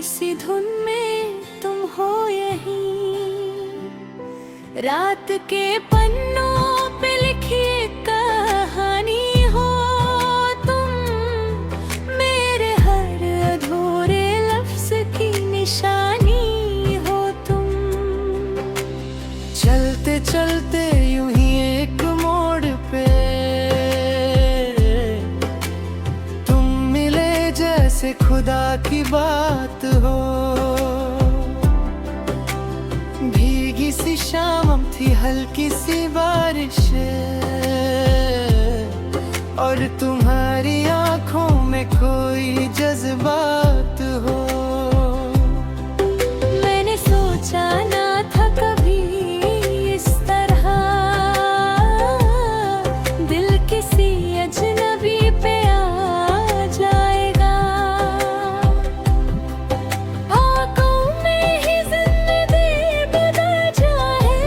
सी धुन में तुम हो यहीं, रात के पन्नों पे लिखी कहानी हो तुम, मेरे हर अधूरे लफ्ज की निशानी हो तुम। चलते चलते यूं ही एक मोड़ पे तुम मिले, जैसे खुदा की बात हो। भीगी सी शाम थी, हल्की सी बारिश, और तुम्हारी आंखों में कोई जज्बात हो। मैंने सोचा ना था कभी इस तरह दिल किसी अजनबी पे आ जाएगा। आंखों में ही जिंदगी बदल जाए,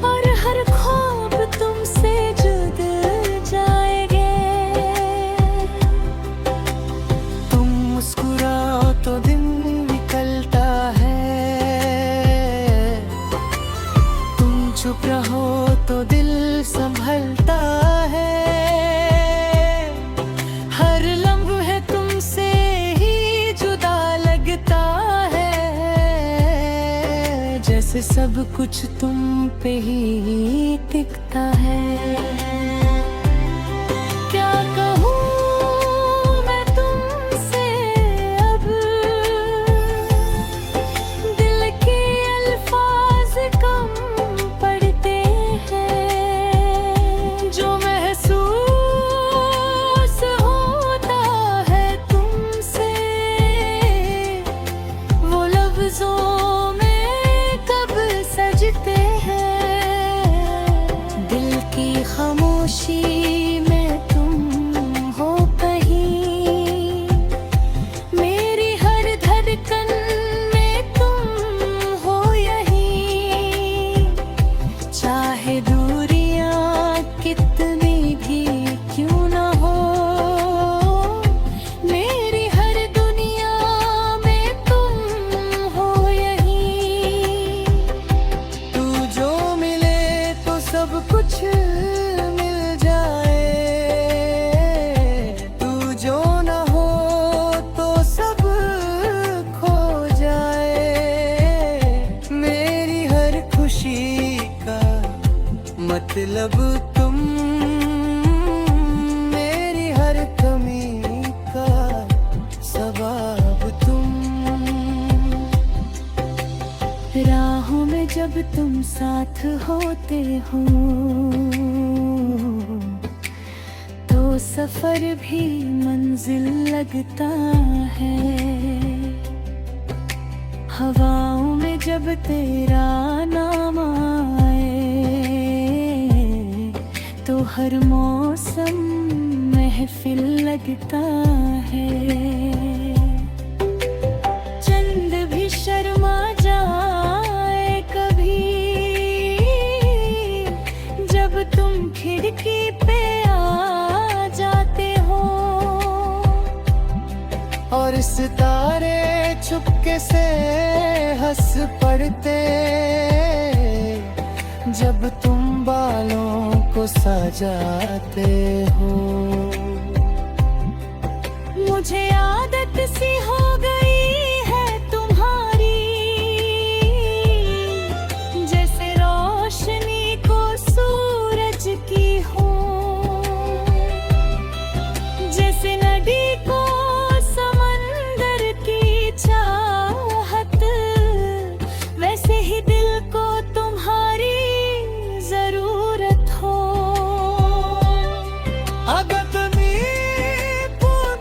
और हर ख्वाब तुमसे जुद जाएंगे। तुम मुस्कुराओ तो दिन निकलता है, तुम चुप रहो तो दिल संभलता है। हर लम्हे तुमसे ही जुदा लगता है, जैसे सब कुछ तुम पे ही टिकता है। क्या कहूँ मैं तुमसे अब, दिल के अल्फाज कम पड़ते हैं। जो महसूस होता है तुमसे, वो लफ्जों में कब सजते हैं। दिल की खामोशी में तुम हो कहीं, मेरी हर धड़कन में तुम हो यहीं। चाहे दूरियां कितनी भी क्यों ना हो, मेरी हर दुनिया में तुम हो यहीं। तू जो मिले तो सब कुछ मिल जाए, तू जो न हो तो सब खो जाए। मेरी हर खुशी का मतलब तुम, मेरी हर कमी का सबब तुम। राहों में जब तुम साथ होते हो, तो सफर भी मंजिल लगता है। हवाओं में जब तेरा नाम आए, तो हर मौसम महफिल लगता है। चंद भी शर्मा जाए कभी, जब तुम खिड़की पे आ जाते हो। और सितारे चुपके से हंस पड़ते, जब तुम बालों को सजाते हो। मुझे आदत सी हो गई है तुम्हारी, जैसे रोशनी को सूरज की हो, जैसे नदी को समंदर की चाहत, वैसे ही दिल को तुम्हारी जरूरत हो। अगर तुम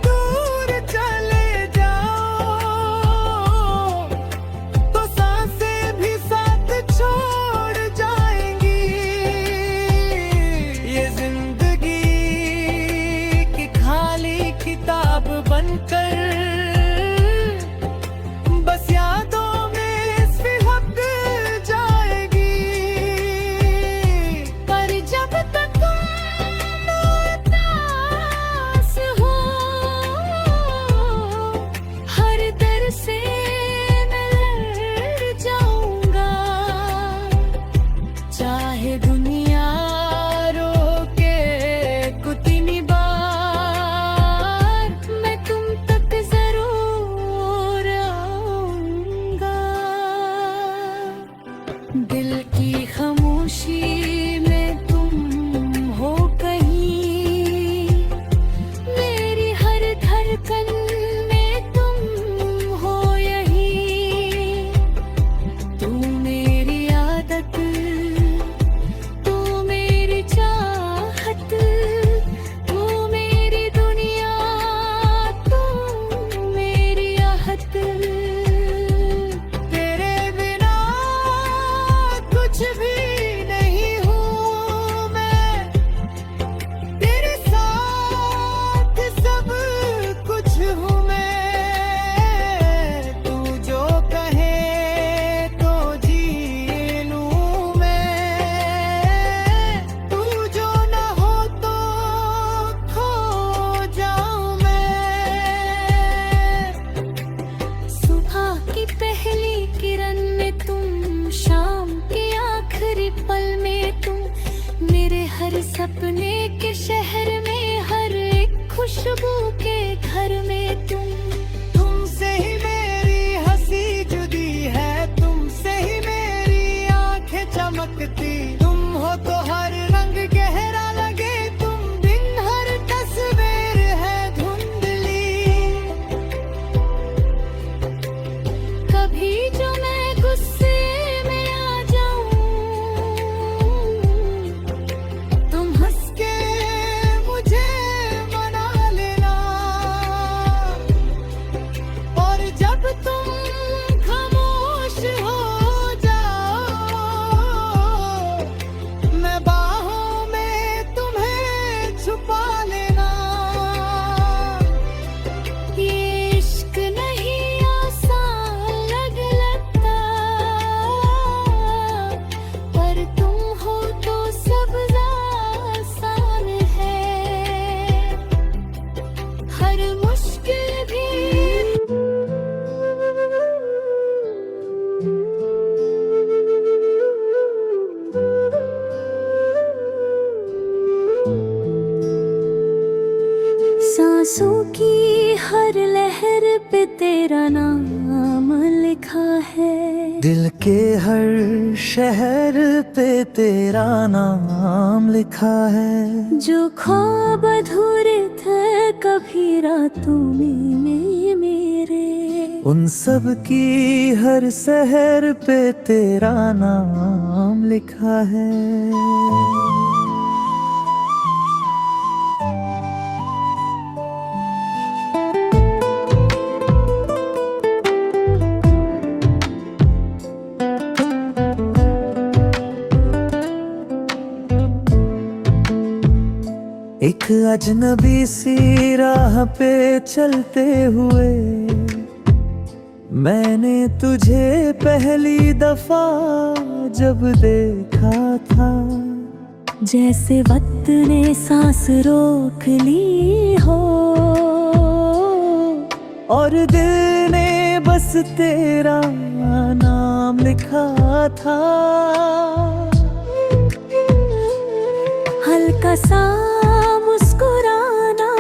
दूर चले खुशबू के घर में तुमसे ही मेरी हंसी जुदी है, तुमसे ही मेरी आंखें चमकती। तुम हो तो हर रंग गहरा लगे, तुम बिन हर तस्वीर है धुंधली। कभी जो मैं गुस्से में आ जाऊं, तुम हंस के मुझे मना लेना, और जब तुम खामोश हो जाओ, मैं बाहों में तुम्हें छुपा लेना। ये इश्क नहीं आसान लगता, पर तुम हो तो सब आसान है। हर मुश्किल भी सांसों की हर लहर पे तेरा नाम लिखा है। दिल के हर शहर पे तेरा नाम लिखा है। जो ख्वाब अधूरे थे कभी रातों में मेरे, उन सब की हर शहर पे तेरा नाम लिखा है। एक अजनबी सी राह पे चलते हुए मैंने तुझे पहली दफा जब देखा था, जैसे वक्त ने सांस रोक ली हो, और दिल ने बस तेरा नाम लिखा था। हल्का सा मुस्कुराना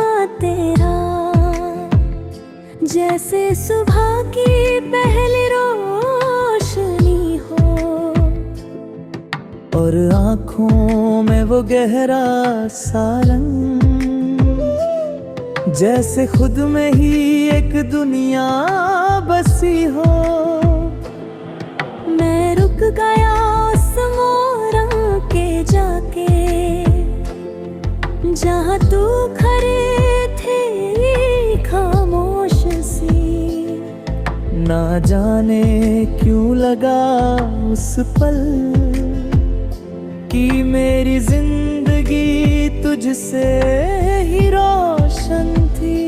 तेरा, जैसे सुबह की पहली रोशनी हो, और आँखों में वो गहरा सा रंग, जैसे खुद में ही एक दुनिया बसी हो। मैं रुक गया उस मोरा के जाके, जहाँ तू खड़े थे खामोश सी। ना जाने क्यों लगा उस पल कि मेरी जिंदगी तुझसे ही रोशन थी।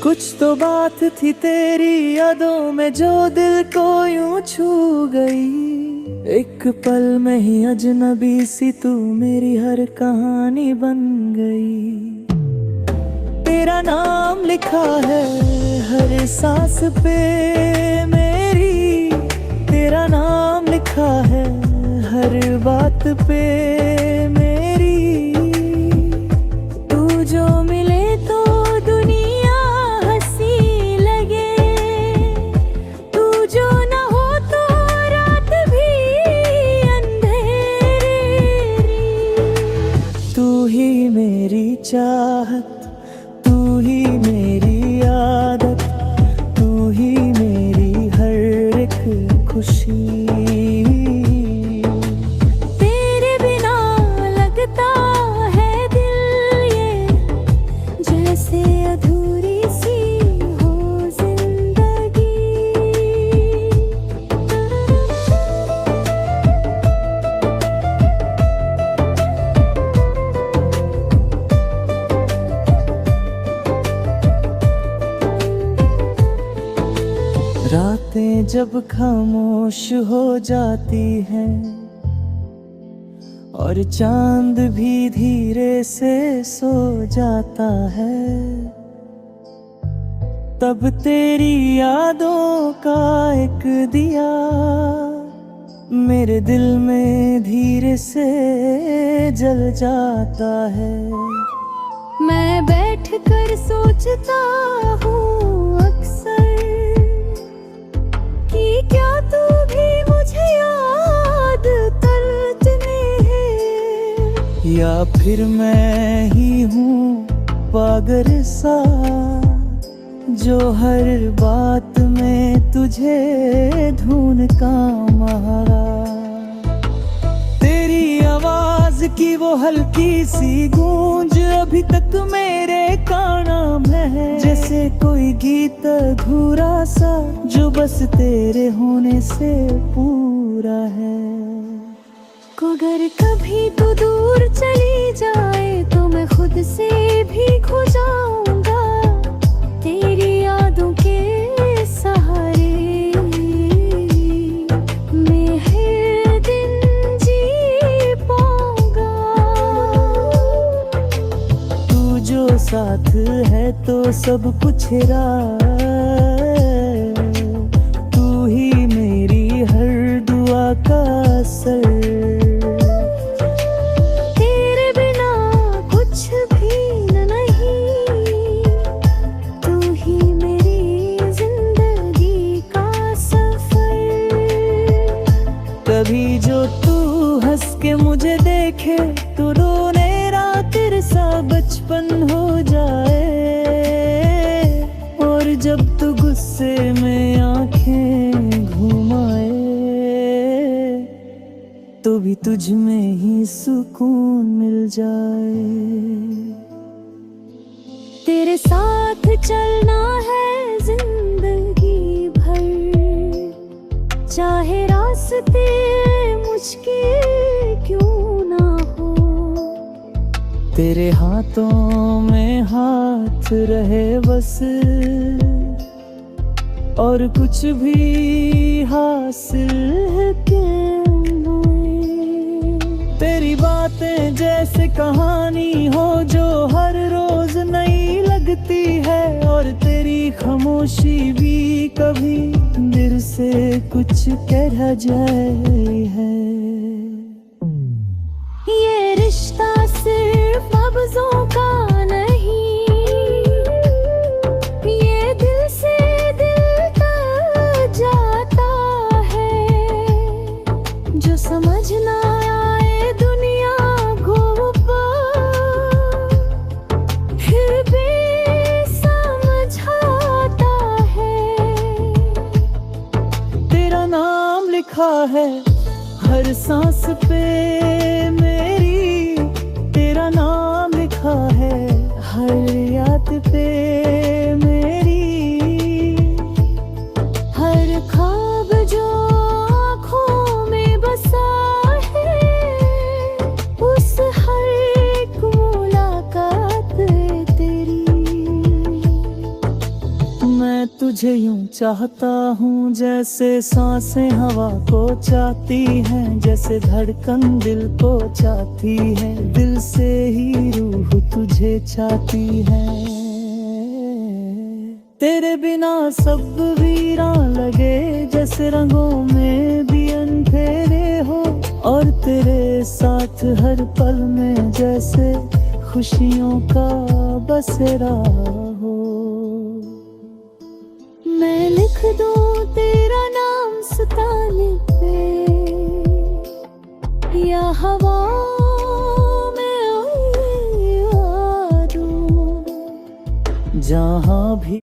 कुछ तो बात थी तेरी यादों में जो दिल को यूं छू गई। एक पल में ही अजनबी सी तू मेरी हर कहानी बन गई। तेरा नाम लिखा है हर सांस पे मेरी, तेरा नाम लिखा है हर बात पे मेरी। तू जो मिले तो दुनिया हंसी लगे, तू जो ना हो तो रात भी अंधेरी। तू ही मेरी चाहत, तू ही मेरी आदत, तू ही मेरी हर एक खुशी। तेरे बिना लगता है दिल ये जैसे अधूरी सी हो जिंदगी। रातें जब खामोश हो जाती हैं और चांद भी धीरे से सो जाता है, तब तेरी यादों का एक दिया मेरे दिल में धीरे से जल जाता है। मैं बैठ कर सोचता हूँ अक्सर कि क्या तू भी मुझे याद करते है, या फिर मैं ही हूँ पागल सा जो हर बात में तुझे ढूंढता मारा। तेरी आवाज की वो हल्की सी गूंज अभी तक मेरे कानों में है, जैसे कोई गीत अधूरा सा जो बस तेरे होने से पूरा है। अगर कभी तू दूर चली जाए तो मैं खुद से भी खो जाऊंगा तेरी यादों के सहारे। मैं हर दिन जी पाऊंगा। तू जो साथ है तो सब कुछ रहा, तू ही मेरी हर दुआ का असर। कभी जो तू हंस के मुझे देखे तो रोने रात सा बचपन हो जाए, और जब तू गुस्से में आंखें घुमाए तो भी तुझ में ही सुकून मिल जाए। तेरे साथ चलना है जिंदगी भर, चाहे रास्ते मुश्किल क्यों ना हो। तेरे हाथों में हाथ रहे बस, और कुछ भी हासिल क्यों होए। तेरी बातें जैसे कहानी हो जो हर रोज नई लगती है, और तेरी खामोशी भी कभी दिल से कुछ कह जाए है। ये रिश्ता सिर्फ लफ्जों का नहीं, ये दिल से दिल तक जाता है। जो समझ ना आए दुनिया को फिर भी समझाता है। तेरा नाम लिखा है हर सांस पे मेरी, तेरा नाम लिखा है हर याद पे मेरी। हर ख्वाब जो आँखों में बसा है, उस हर एक मुलाकात तेरी। मैं तुझे यूं चाहता हूँ जैसे सांसें हवा को चाहती हैं, जैसे धड़कन दिल को चाहती है, दिल से ही रूह तुझे चाहती है। तेरे बिना सब वीरान लगे जैसे रंगों में भी अंधेरे हो, और तेरे साथ हर पल में जैसे खुशियों का बसेरा हो। मैं लिख दूं तेरा नाम सिताने पे, या हवा में उड़ा दूं जहाँ भी